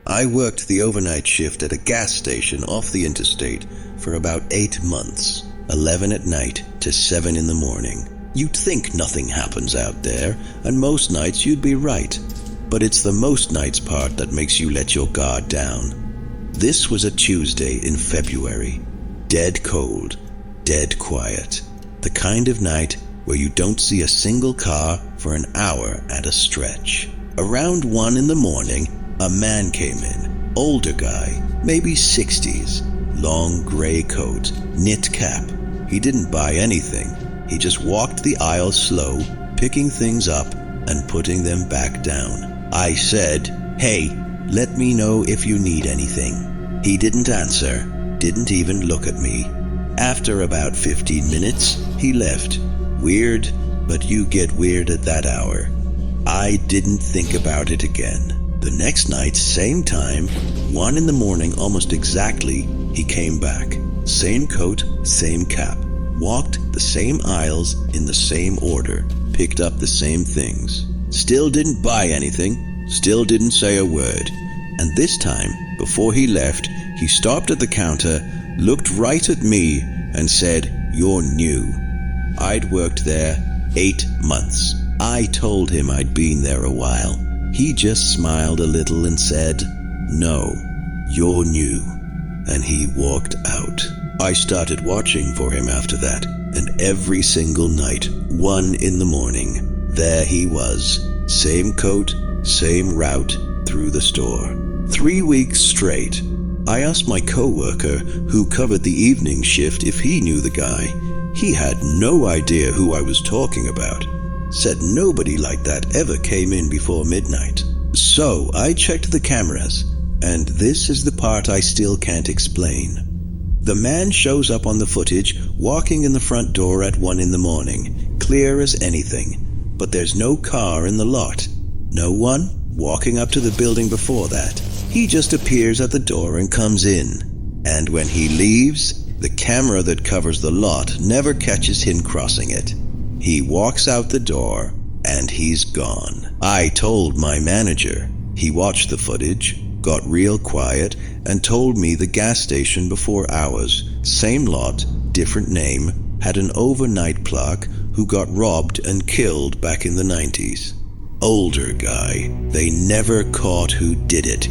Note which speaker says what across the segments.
Speaker 1: I worked the overnight shift at a gas station off the interstate for about 8 months, 11 at night to 7 in the morning. You'd think nothing happens out there, and most nights you'd be right. But it's the most nights part that makes you let your guard down. This was a Tuesday in February. Dead cold, dead quiet. The kind of night where you don't see a single car for an hour at a stretch. Around 1 in the morning, a man came in. Older guy, maybe 60s. Long gray coat, knit cap. He didn't buy anything. He just walked the aisle slow, picking things up and putting them back down. I said, "Hey, let me know if you need anything." He didn't answer, didn't even look at me. After about 15 minutes, he left. Weird, but you get weird at that hour. I didn't think about it again. The next night, same time, 1 in the morning almost exactly, he came back. Same coat, same cap. Walked the same aisles in the same order. Picked up the same things. Still didn't buy anything. Still didn't say a word. And this time, before he left, he stopped at the counter, looked right at me, and said, "You're new." I'd worked there 8 months. I told him I'd been there a while. He just smiled a little and said, "No, you're new." And he walked out. I started watching for him after that, and every single night, 1 in the morning, there he was. Same coat, same route through the store. 3 weeks straight. I asked my co-worker who covered the evening shift if he knew the guy. He had no idea who I was talking about. Said nobody like that ever came in before midnight. So I checked the cameras, and this is the part I still can't explain. The man shows up on the footage walking in the front door at 1 in the morning, clear as anything, but there's no car in the lot. No one walking up to the building before that. He just appears at the door and comes in. And when he leaves, the camera that covers the lot never catches him crossing it. He walks out the door and he's gone. I told my manager. He watched the footage, got real quiet, and told me the gas station before ours, same lot, different name, had an overnight clerk who got robbed and killed back in the 90s. Older guy. They never caught who did it.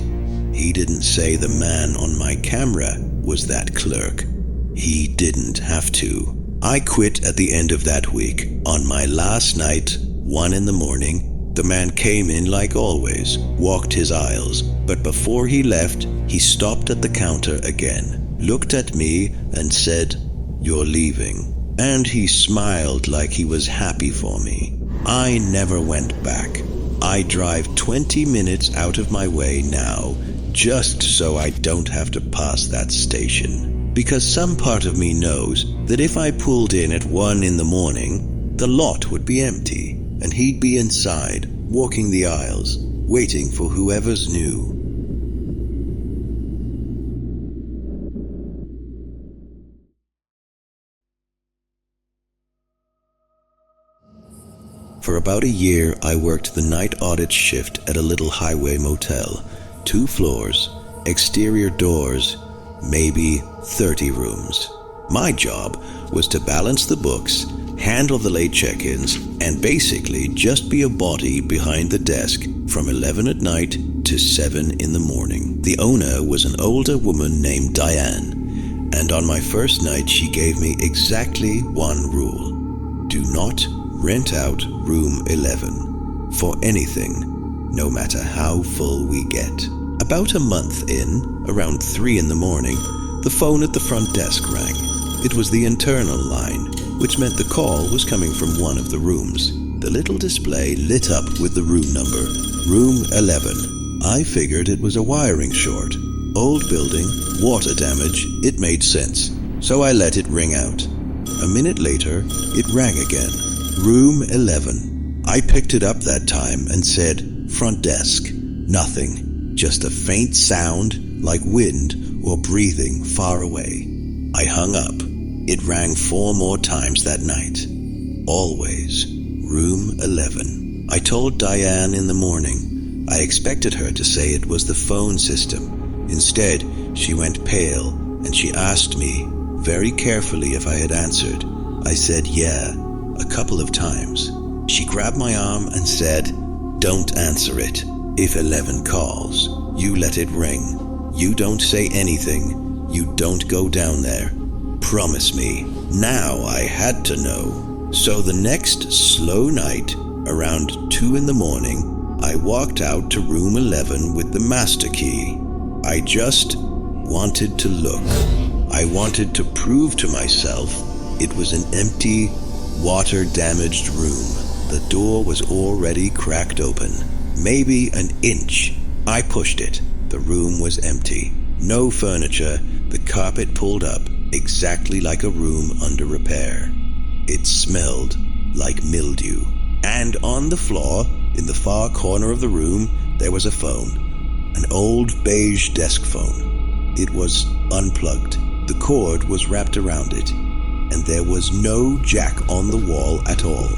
Speaker 1: He didn't say the man on my camera was that clerk. He didn't have to. I quit at the end of that week. On my last night, 1 in the morning, the man came in like always, walked his aisles, but before he left, he stopped at the counter again, looked at me and said, "You're leaving." And he smiled like he was happy for me. I never went back. I drive 20 minutes out of my way now, just so I don't have to pass that station. Because some part of me knows that if I pulled in at 1 in the morning, the lot would be empty, and he'd be inside, walking the aisles, waiting for whoever's new. For about a year, I worked the night audit shift at a little highway motel. 2 floors, exterior doors, maybe 30 rooms. My job was to balance the books, handle the late check-ins, and basically just be a body behind the desk from 11 at night to 7 in the morning. The owner was an older woman named Diane, and on my first night she gave me exactly one rule. Do not rent out room 11 for anything, no matter how full we get. About a month in, around 3 in the morning, the phone at the front desk rang. It was the internal line, which meant the call was coming from one of the rooms. The little display lit up with the room number, room 11. I figured it was a wiring short. Old building, water damage, it made sense. So I let it ring out. A minute later, it rang again. Room 11. I picked it up that time and said, "Front desk." Nothing. Just a faint sound like wind or breathing far away. I hung up. It rang 4 more times that night. Always room 11. I told Diane in the morning, I expected her to say it was the phone system. Instead, she went pale and she asked me very carefully if I had answered. I said yeah, a couple of times. She grabbed my arm and said, "Don't answer it. If 11 calls, you let it ring. You don't say anything. You don't go down there. Promise me." Now I had to know. So the next slow night, around 2 in the morning, I walked out to room 11 with the master key. I just wanted to look. I wanted to prove to myself it was an empty, water-damaged room. The door was already cracked open, maybe an inch. I pushed it. The room was empty. No furniture, the carpet pulled up, exactly like a room under repair. It smelled like mildew. And on the floor, in the far corner of the room, there was a phone. An old beige desk phone. It was unplugged. The cord was wrapped around it, and there was no jack on the wall at all.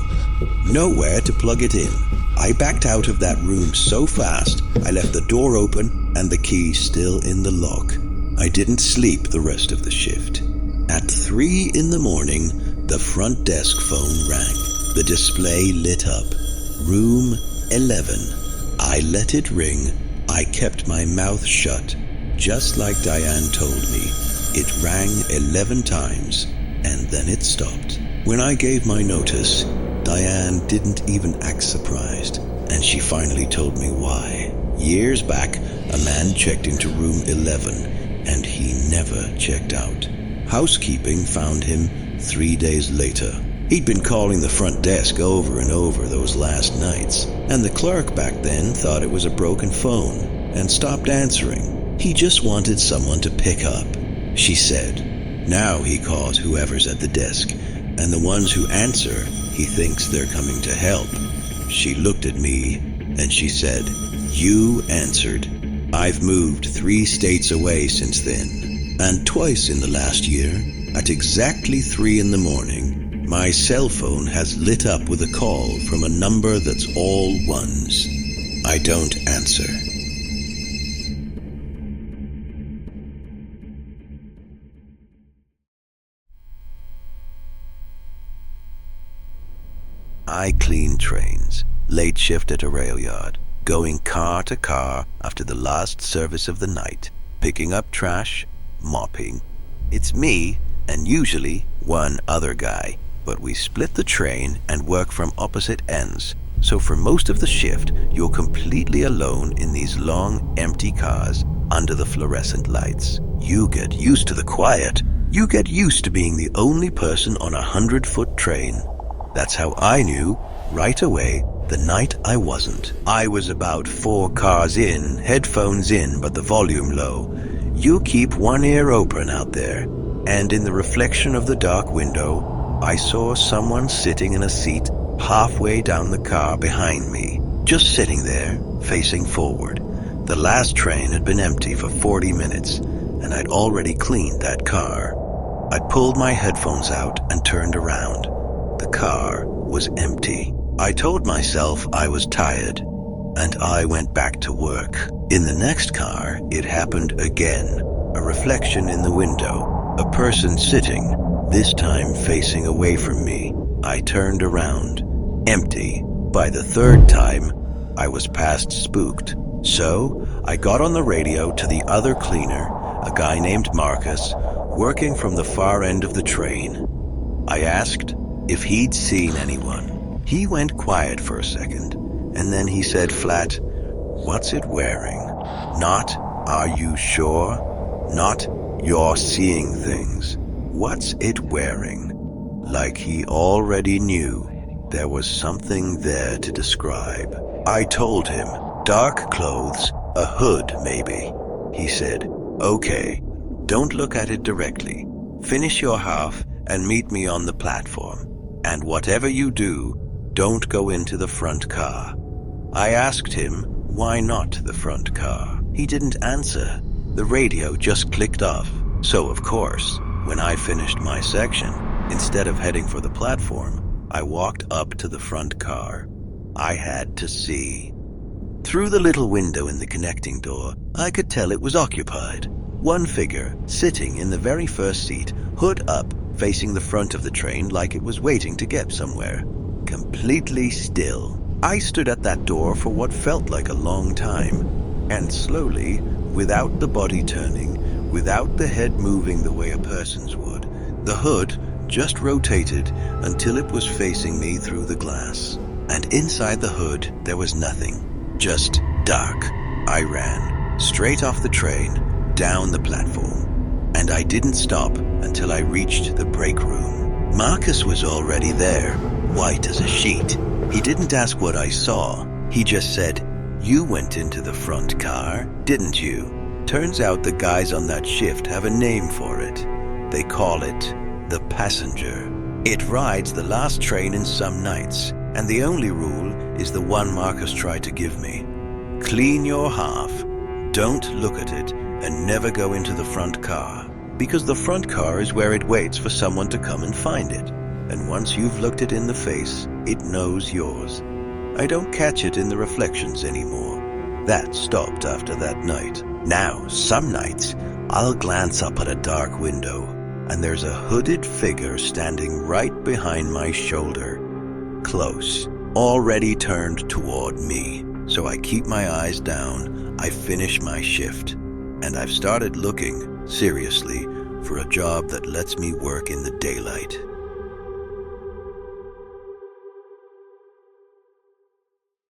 Speaker 1: Nowhere to plug it in. I backed out of that room so fast, I left the door open and the key still in the lock. I didn't sleep the rest of the shift. At 3 in the morning, the front desk phone rang. The display lit up. Room 11. I let it ring. I kept my mouth shut, just like Diane told me. It rang 11 times, and then it stopped. When I gave my notice, Diane didn't even act surprised, and she finally told me why. Years back, a man checked into room 11, and he never checked out. Housekeeping found him 3 days later. He'd been calling the front desk over and over those last nights, and the clerk back then thought it was a broken phone and stopped answering. He just wanted someone to pick up, she said. Now he calls whoever's at the desk, and the ones who answer, he thinks they're coming to help. She looked at me and she said, "You answered. I've moved 3 states away since then, and twice in the last year, at exactly 3 in the morning, my cell phone has lit up with a call from a number that's all ones. I don't answer." I clean trains, late shift at a rail yard, going car to car after the last service of the night, picking up trash, mopping. It's me and usually one other guy, but we split the train and work from opposite ends. So for most of the shift, you're completely alone in these long, empty cars under the fluorescent lights. You get used to the quiet. You get used to being the only person on a 100-foot train. That's how I knew, right away, the night I wasn't. I was about 4 cars in, headphones in, but the volume low. You keep one ear open out there, and in the reflection of the dark window, I saw someone sitting in a seat halfway down the car behind me, just sitting there, facing forward. The last train had been empty for 40 minutes, and I'd already cleaned that car. I pulled my headphones out and turned around. The car was empty. I told myself I was tired, and I went back to work. In the next car, it happened again. A reflection in the window, a person sitting, this time facing away from me. I turned around. Empty. By the 3rd time, I was past spooked. So, I got on the radio to the other cleaner, a guy named Marcus, working from the far end of the train. I asked if he'd seen anyone. He went quiet for a second, and then he said flat, "What's it wearing?" Not, "Are you sure?" Not, "You're seeing things." What's it wearing? Like he already knew there was something there to describe. I told him, "Dark clothes, a hood maybe." He said, "Okay, don't look at it directly. Finish your half and meet me on the platform. And whatever you do, don't go into the front car." I asked him, why not the front car? He didn't answer. The radio just clicked off. So of course, when I finished my section, instead of heading for the platform, I walked up to the front car. I had to see. Through the little window in the connecting door, I could tell it was occupied. One figure, sitting in the very first seat, hood up, facing the front of the train like it was waiting to get somewhere. Completely still. I stood at that door for what felt like a long time, and slowly, without the body turning, without the head moving the way a person's would, the hood just rotated until it was facing me through the glass. And inside the hood, there was nothing. Just dark. I ran, straight off the train, down the platform. And I didn't stop until I reached the break room. Marcus was already there, white as a sheet. He didn't ask what I saw. He just said, "You went into the front car, didn't you?" Turns out the guys on that shift have a name for it. They call it the passenger. It rides the last train in some nights, and the only rule is the one Marcus tried to give me. Clean your half, don't look at it, and never go into the front car. Because the front car is where it waits for someone to come and find it. And once you've looked it in the face, it knows yours. I don't catch it in the reflections anymore. That stopped after that night. Now, some nights, I'll glance up at a dark window, and there's a hooded figure standing right behind my shoulder. Close, already turned toward me. So I keep my eyes down, I finish my shift, and I've started looking, seriously, for a job that lets me work in the daylight.